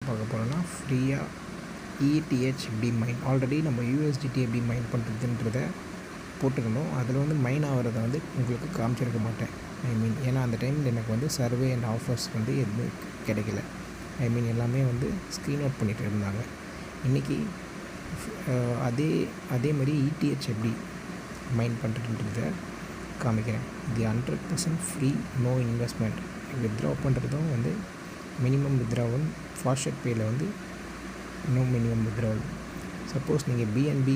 பார்க்க போகிறோன்னா ஃப்ரீயாக ETH எப்படி மைன் ஆல்ரெடி நம்ம USDT எப்படி மைன் பண்ணுறதுன்றத போட்டுக்கணும். அதில் வந்து மைன் ஆகிறத வந்து உங்களுக்கு காமிச்சிருக்க மாட்டேன். ஏன்னா அந்த டைமில் எனக்கு வந்து சர்வே அண்ட் ஆஃபர்ஸ் வந்து எதுவுமே கிடைக்கல. எல்லாமே வந்து ஸ்க்ரீன் அவுட் பண்ணிகிட்டு இருந்தாங்க. இன்றைக்கி அதே மாதிரி ETH எப்படி மைன் பண்ணுறதுன்றத காமிக்கிறேன். இது 100% ஃப்ரீ, நோ இன்வெஸ்ட்மெண்ட். வித்ட்ரா பண்ணுறதும் வந்து மினிமம் வித்ட்ராவல். ஃபாஸ்ட் பேயில் வந்து நோ மினிமம் வித்ட்ராவல். சப்போஸ் நீங்கள் BNB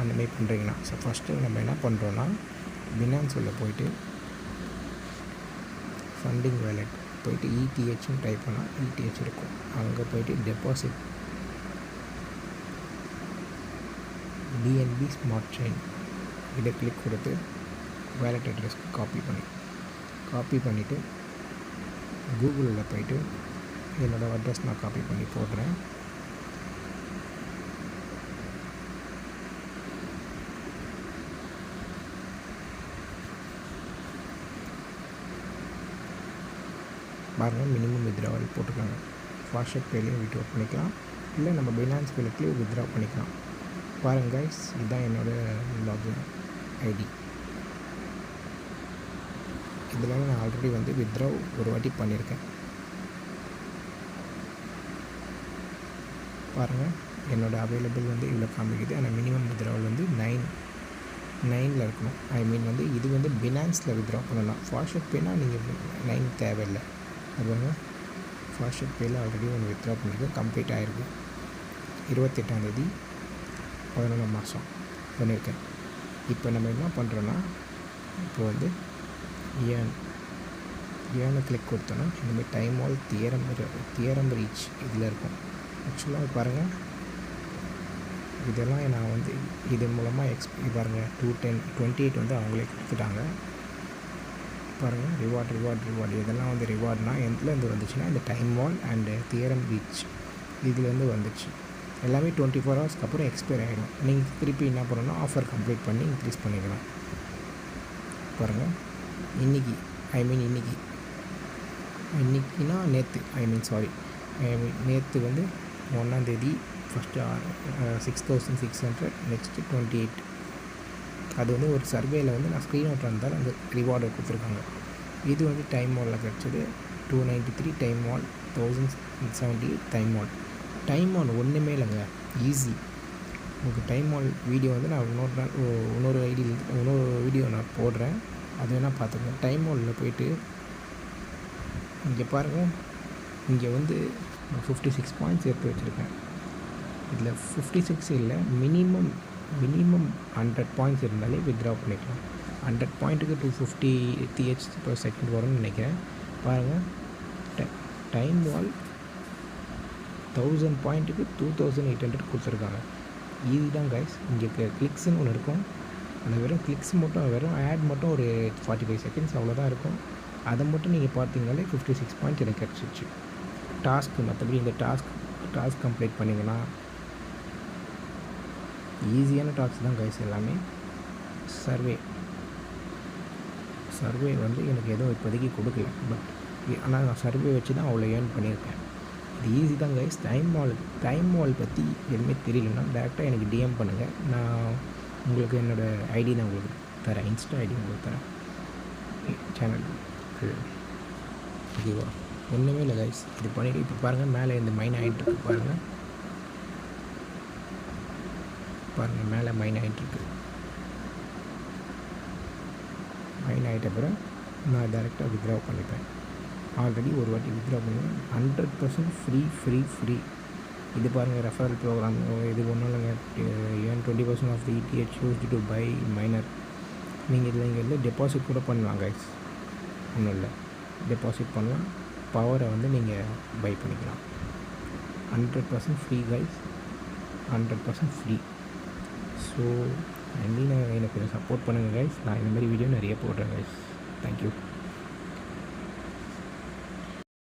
அந்தமாதிரி பண்ணுறீங்கன்னா, ஃபஸ்ட்டு நம்ம என்ன பண்ணுறோன்னா பினான்ஸ் உள்ள போயிட்டு ஃபண்டிங் வேலெட் போயிட்டு ETHன்னு டைப் பண்ணால் ETH இருக்கும். அங்கே போயிட்டு டெபாசிட் BNB ஸ்மார்ட் செயின் இதை கிளிக் கொடுத்து வேலெட் அட்ரஸ் காப்பி பண்ணிவிட்டு கூகுளில் போயிட்டு என்னோடய அட்ரஸ் நான் காப்பி பண்ணி போடுறேன். பாருங்கள், மினிமம் வித்ட்ராவல் போட்டுருக்காங்க. ஃபாஸ்ட் பேலையும் வித்ட்ரா பண்ணிக்கலாம், இல்லை நம்ம பினான்ஸ் பேலையும் வித்ட்ரா பண்ணிக்கலாம். பாருங்கள் கைஸ், இதுதான் என்னோடய லாகின் ஐடி. இதில் நான் ஆல்ரெடி வந்து வித்ட்ரா ஒரு வாட்டி பண்ணியிருக்கேன். பாருங்கள், என்னோடய அவைலபிள் வந்து இவ்வளோ காமிக்குது. ஆனால் மினிமம் வித்ட்ராவல் வந்து 9 இருக்கணும். வந்து இது வந்து பினான்ஸில் வித்ட்ரா பண்ணலாம். ஃபாஸ்ட் பேனா நீங்கள் 9 தேவையில்லை. பாருங்க, ஃபாஸ்ட் பேயில் ஆல்ரெடி ஒன்று வித்ட்ரா பண்ணியிருக்கேன், கம்ப்ளீட் ஆகிருக்கு. 28ஆம் தேதி 11ஆம் மாதம் பண்ணியிருக்கேன். இப்போ நம்ம என்ன பண்ணுறோன்னா, இப்போ வந்து ஏன்னு கிளிக் கொடுத்தோன்னா இந்தமாதிரி டைம் ஆல் தியரம் ரீச் இதில் இருக்கும். ஆக்சுவலாக பாருங்கள், இதெல்லாம் நான் வந்து இதன் மூலமாக பாருங்கள் 210-28 வந்து அவங்களே கொடுத்துட்டாங்க. பாருங்கள், ரிவார்டு இதெல்லாம் வந்து ரிவார்ட்னால் எதுலேருந்து வந்துச்சுன்னா இந்த time wall and theorem reach இதுலேருந்து வந்துச்சு. எல்லாமே 24 ஹவர்ஸ்க்கு அப்புறம் எக்ஸ்பயர் ஆகிடும். நீங்கள் திருப்பி என்ன பண்ணணும்னா ஆஃபர் கம்ப்ளீட் பண்ணி இன்க்ரீஸ் பண்ணிக்கலாம். பாருங்கள், இன்றைக்கினா நேற்று வந்து 1ஆம் தேதி ஃபஸ்ட்டு 6,600, நெக்ஸ்ட்டு 28. அது வந்து ஒரு சர்வேயில் வந்து நான் ஸ்க்ரீன் அவுட் இருந்தாலும் அந்த ரிவார்டை கொடுத்துருக்காங்க. இது வந்து டைம் வாலில் கிடச்சது 293 டைம் வால், 1078 டைம் வால் ஒன்றுமே இல்லைங்க, ஈஸி. உங்களுக்கு டைம் வால் வீடியோ வந்து நான் இன்னொரு வீடியோ நான் போடுறேன், அது வேணால் பார்த்துக்கோங்க. டைம் வாலில் போயிட்டு இங்கே பாருங்கள், இங்கே வந்து 56 பாயிண்ட்ஸ் எடுத்து வச்சுருக்கேன். இதில் 56 இல்லை, மினிமம் 100 பாயிண்ட்ஸ் இருந்தாலே வித்ட்ரா பண்ணிக்கலாம். 100 பாயிண்ட்டுக்கு 250 ETH/s வரும்னு நினைக்கிறேன். பாருங்கள், டைம் வால் 1000 பாயிண்ட்டுக்கு 2800 கொடுத்துருக்காங்க. ஈஸி தான் கைஸ். இங்கே கிளிக்ஸ்ன்னு ஒன்று இருக்கும், அந்த வெறும் கிளிக்ஸ் மட்டும், வெறும் ஆட் மட்டும் ஒரு 45 செகண்ட்ஸ் அவ்வளோதான் இருக்கும். அதை மட்டும் நீங்கள் பார்த்தீங்கனாலே 56 பாயிண்ட்ஸ் எனக்கு கிடச்சிச்சு. மற்றபடி இந்த டாஸ்க் கம்ப்ளீட் பண்ணிங்கன்னா ஈஸியான டாஸ்க் தான் கைஸ் எல்லாமே. சர்வே வந்து எனக்கு எதுவும் இப்போதைக்கு கொடுக்கல, பட் ஆனால் நான் சர்வே வச்சு தான் அவ்வளோ ஏர்ன் பண்ணியிருக்கேன். இது ஈஸி தான் கைஸ். டைம் வால் பற்றி எதுவுமே தெரியலன்னா டேரெக்டாக எனக்கு DM பண்ணுங்கள். நான் உங்களுக்கு என்னோடய ஐடி நான் உங்களுக்கு தரேன், இன்ஸ்டா ஐடி உங்களுக்கு தரேன் சேனல். ஓகேவா? ஒன்றுமே இல்லை கைஸ். இது பண்ணிவிட்டு இப்போ பாருங்கள், மேலே இந்த மைன் ஆகிட்டுருக்கு. பாருங்கள் மேலே மைன் ஆகிட்டுருக்கு. மைன் ஆகிட்ட பிறகு நான் டேரெக்டாக வித்ட்ரா பண்ணிப்பேன். ஆல்ரெடி ஒரு வாட்டி வித்ட்ரா பண்ணுவேன். 100% ஃப்ரீ. இது பாருங்கள், ரெஃபரல் ப்ரோக்ராம். இது ஒன்றும் இல்லைங்க, ஏன் 20% of the ETH used to by miner. நீங்கள் இங்கே வந்து டெபாசிட் கூட பண்ணலாம் கைஸ். ஒன்றும் இல்லை, டெபாசிட் பண்ணலாம், பவரை வந்து நீங்கள் பை பண்ணிக்கலாம். 100% ஃப்ரீ கைஸ், 100% ஃப்ரீ. ஸோ எனக்கு கொஞ்சம் சப்போர்ட் பண்ணுங்கள் கைஸ். நான் இந்த மாதிரி வீடியோ நிறைய போடுறேன் கைஸ். தேங்க்யூ.